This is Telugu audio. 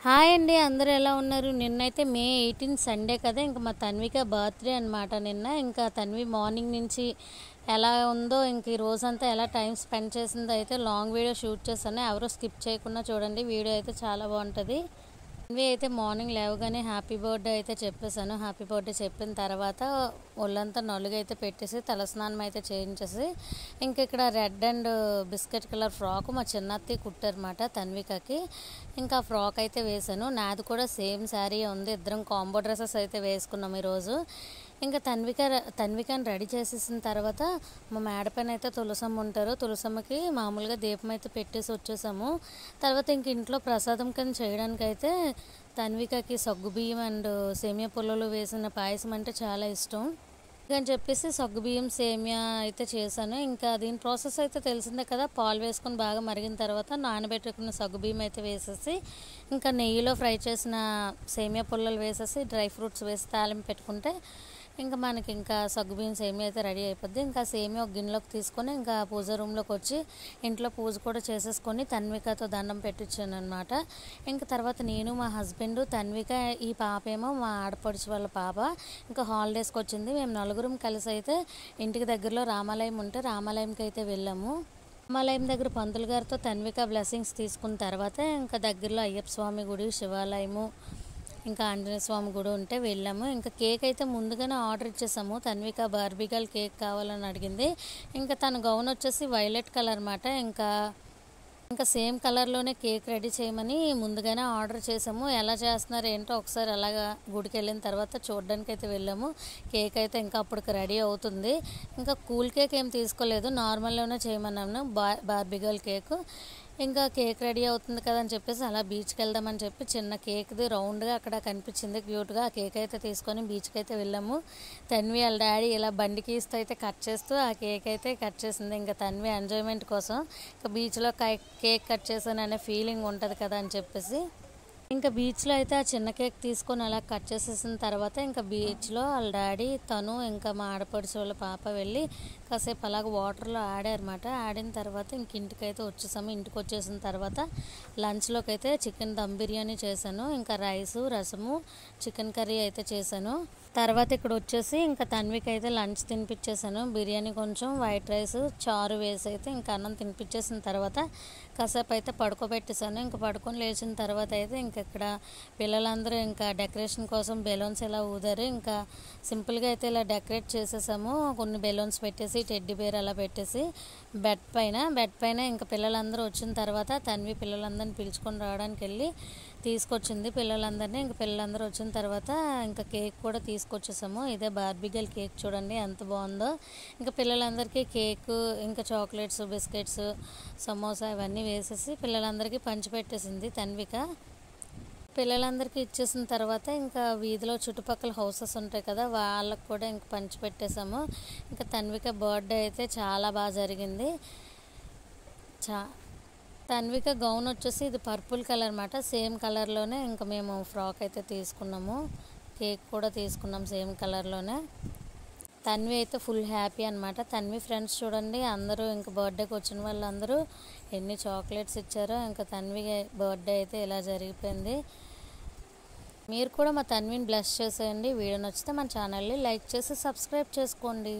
హాయ్ అండి, అందరూ ఎలా ఉన్నారు? నిన్నైతే మే 18 సండే కదా, ఇంకా మా తన్విక బర్త్డే అనమాట నిన్న. ఇంకా తన్వి మార్నింగ్ నుంచి ఎలా ఉందో, ఇంక ఈ రోజంతా ఎలా టైం స్పెండ్ చేసిందో అయితే లాంగ్ వీడియో షూట్ చేశాను. ఎవరు స్కిప్ చేయకుండా చూడండి, వీడియో అయితే చాలా బాగుంటుంది. తన్వి అయితే మార్నింగ్ లేవగానే హ్యాపీ బర్త్డే అయితే చెప్పేశాను. హ్యాపీ బర్త్డే చెప్పిన తర్వాత ఒళ్ళంతా నలుగైతే పెట్టేసి తలస్నానం అయితే చేయించేసి ఇంక ఇక్కడ red and biscuit colour frock మా చిన్నత్తి కుట్టారన్నమాట తన్వికకి. ఇంకా ఫ్రాక్ అయితే వేశాను. నాది కూడా సేమ్ శారీ ఉంది. ఇద్దరం కాంబో డ్రెస్సెస్ అయితే వేసుకున్నాం ఈరోజు. ఇంకా తన్వికని రెడీ చేసేసిన తర్వాత మా మేడ పైన అయితే తులసమ్మ ఉంటారు. తులసమ్మకి మామూలుగా దీపం అయితే పెట్టేసి వచ్చేసాము. తర్వాత ఇంక ఇంట్లో ప్రసాదం కింద చేయడానికి అయితే తన్వికకి సగ్గుబియ్యం అండ్ సేమియా పుల్లలు వేసిన పాయసం అంటే చాలా ఇష్టం అని చెప్పేసి సగ్గుబియ్యం సేమియా అయితే చేశాను. ఇంకా దీని ప్రాసెస్ అయితే తెలిసిందే కదా. పాలు వేసుకొని బాగా మరిగిన తర్వాత నానబెట్టుకున్న సగ్గుబియ్యం అయితే వేసేసి ఇంకా నెయ్యిలో ఫ్రై చేసిన సేమియా పుల్లలు వేసేసి డ్రై ఫ్రూట్స్ వేసి తాలింపు పెట్టుకుంటే ఇంకా మనకి ఇంకా సగ్గుబియ్యం సేమియా అయితే రెడీ అయిపోద్ది. ఇంకా సేమియా ఒక గిన్నెలోకి తీసుకొని ఇంకా పూజ రూమ్లోకి వచ్చి ఇంట్లో పూజ కూడా చేసేసుకొని తన్వికతో దండం పెట్టించాను అనమాట. ఇంకా తర్వాత నేను, మా హస్బెండ్, తన్విక, ఈ పాప ఏమో మా ఆడపడుచు వాళ్ళ పాప ఇంకా హాలిడేస్కి వచ్చింది. మేము నలుగురం కలిసి అయితే ఇంటికి దగ్గరలో రామాలయం ఉంటే రామాలయంకి అయితే వెళ్ళాము. రామాలయం దగ్గర పంతులు గారితో తన్విక బ్లెస్సింగ్స్ తీసుకున్న తర్వాత ఇంకా దగ్గరలో అయ్యప్ప స్వామి గుడి, శివాలయము, ఇంకా ఆంజనేయ స్వామి గుడి ఉంటే వెళ్ళాము. ఇంకా కేక్ అయితే ముందుగానే ఆర్డర్ ఇచ్చేసాము. తన్విక బార్బీగల్ కేక్ కావాలని అడిగింది. ఇంకా తన గౌన్ వచ్చేసి వైలెట్ కలర్ అన్నమాట. ఇంకా సేమ్ కలర్లోనే కేక్ రెడీ చేయమని ముందుగానే ఆర్డర్ చేసాము. ఎలా చేస్తున్నారు ఏంటో ఒకసారి అలాగా గుడికి వెళ్ళిన తర్వాత చూడడానికి అయితే వెళ్ళాము. కేక్ అయితే ఇంకా అప్పటికి రెడీ అవుతుంది. ఇంకా కూల్ కేక్ ఏం తీసుకోలేదు, నార్మల్లోనే చేయమన్నాను బార్బీగల్ కేక్. ఇంకా కేక్ రెడీ అవుతుంది కదా అని చెప్పేసి అలా బీచ్కి వెళ్దామని చెప్పి చిన్న కేక్ది రౌండ్గా అక్కడ కనిపించింది క్యూట్గా. ఆ కేక్ అయితే తీసుకొని బీచ్కి అయితే వెళ్ళాము. తన్వి వాళ్ళ డాడీ ఇలా బండికి ఇస్తూ అయితే కట్ చేస్తూ ఆ కేక్ అయితే కట్ చేసింది. ఇంకా తన్వి ఎంజాయ్మెంట్ కోసం ఇంకా బీచ్లో కేక్ కట్ చేశాను అనే ఫీలింగ్ ఉంటుంది కదా అని చెప్పేసి ఇంకా బీచ్లో అయితే ఆ చిన్న కేక్ తీసుకొని అలా కట్ చేసేసిన తర్వాత ఇంకా బీచ్లో వాళ్ళ డాడీ, తను, ఇంకా మా ఆడపడుచు వాళ్ళ పాప వెళ్ళి కాసేపు అలాగ వాటర్లో ఆడారన్నమాట. ఆడిన తర్వాత ఇంక ఇంటికైతే వచ్చేసాము. ఇంటికి వచ్చేసిన తర్వాత లంచ్లోకి అయితే చికెన్ దమ్ బిర్యానీ చేశాను. ఇంకా రైసు, రసము, చికెన్ కర్రీ అయితే చేశాను. తర్వాత ఇక్కడ వచ్చేసి ఇంకా తన్వికి అయితే లంచ్ తినిపించేసాను. బిర్యానీ కొంచెం, వైట్ రైస్, చారు వేసి అయితే ఇంకా అన్నం తినిపించేసిన తర్వాత కాసేపు అయితే పడుకోబెట్టేసాను. ఇంకా పడుకొని లేచిన తర్వాత అయితే ఇక్కడ పిల్లలందరూ ఇంకా డెకరేషన్ కోసం బెలూన్స్ ఇలా ఊదారు. ఇంకా సింపుల్గా అయితే ఇలా డెకరేట్ చేసేసాము. కొన్ని బెలూన్స్ పెట్టేసి టెడ్డీ బేర్ అలా పెట్టేసి బెడ్ పైన ఇంకా పిల్లలందరూ వచ్చిన తర్వాత తన్వి పిల్లలందరినీ పిలుచుకొని రావడానికి వెళ్ళి తీసుకొచ్చింది పిల్లలందరినీ. ఇంకా పిల్లలందరూ వచ్చిన తర్వాత ఇంకా కేక్ కూడా తీసుకొచ్చేసాము. ఇదే బార్బీగల్ కేక్ చూడండి ఎంత బాగుందో. ఇంకా పిల్లలందరికీ కేకు, ఇంకా చాక్లెట్స్, బిస్కెట్స్, సమోసా ఇవన్నీ వేసేసి పిల్లలందరికీ పంచిపెట్టేసింది తన్విక. పిల్లలందరికీ ఇచ్చేసిన తర్వాత ఇంకా వీధిలో చుట్టుపక్కల హౌసెస్ ఉంటాయి కదా, వాళ్ళకు కూడా ఇంక పంచిపెట్టేసాము. ఇంకా తన్విక బర్త్డే అయితే చాలా బాగా జరిగింది. తన్విక గౌన్ వచ్చేసి ఇది పర్పుల్ కలర్ అన్నమాట. సేమ్ కలర్లోనే ఇంకా మేము ఫ్రాక్ అయితే తీసుకున్నాము. కేక్ కూడా తీసుకున్నాం సేమ్ కలర్లోనే. తన్వి అయితే ఫుల్ హ్యాపీ అనమాట. తన్వి ఫ్రెండ్స్ చూడండి అందరూ ఇంకా బర్త్డేకి వచ్చిన వాళ్ళందరూ ఎన్ని చాక్లెట్స్ ఇచ్చారో. ఇంకా తన్వి బర్త్డే అయితే ఇలా జరిగిపోయింది. మీరు కూడా మా తన్విని బ్లెస్ చేసేయండి. వీడియో నచ్చితే మన ఛానల్ని లైక్ చేసి సబ్స్క్రైబ్ చేసుకోండి.